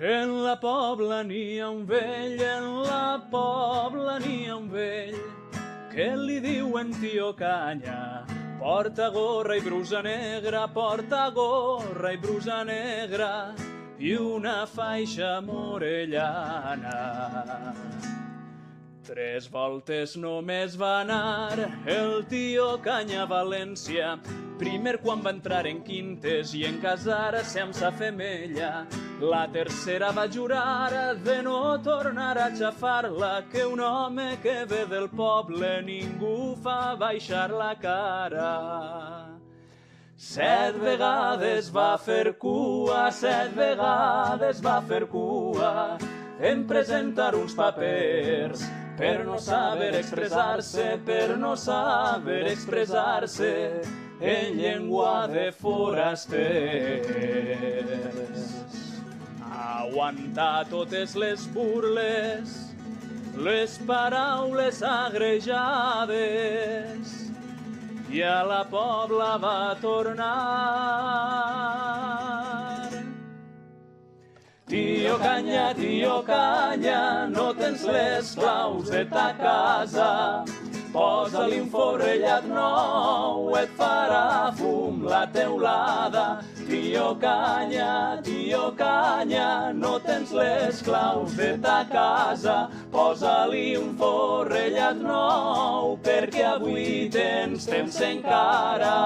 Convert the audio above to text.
En la pobla n'hi ha un vell, en la pobla n'hi ha un vell, que li diuen tio Canya. Porta gorra i brusa negra, porta gorra i brusa negra, i una faixa morellana. 3 voltes només va anar el tio Canya a València, primer quan va entrar en quintes i en casar-se amb sa femella. La tercera va jurar de no tornar a xafar-la, que un home que ve del poble ningú fa baixar la cara. 7 vegades va fer cua, 7 vegades va fer cua en presentar uns papers per no saber expressar-se, per no saber expressar-se en llengua de forasters. Aguantar totes les burles, les paraules agrejades, i a la pobla va tornar. Tio Canya, no tens les claus de ta casa, posa-li un forrellat nou, et farà fum la teulada. Tio Canya, no tens les claus de ta casa, posa-li un forrellat nou, perquè avui tens temps encara.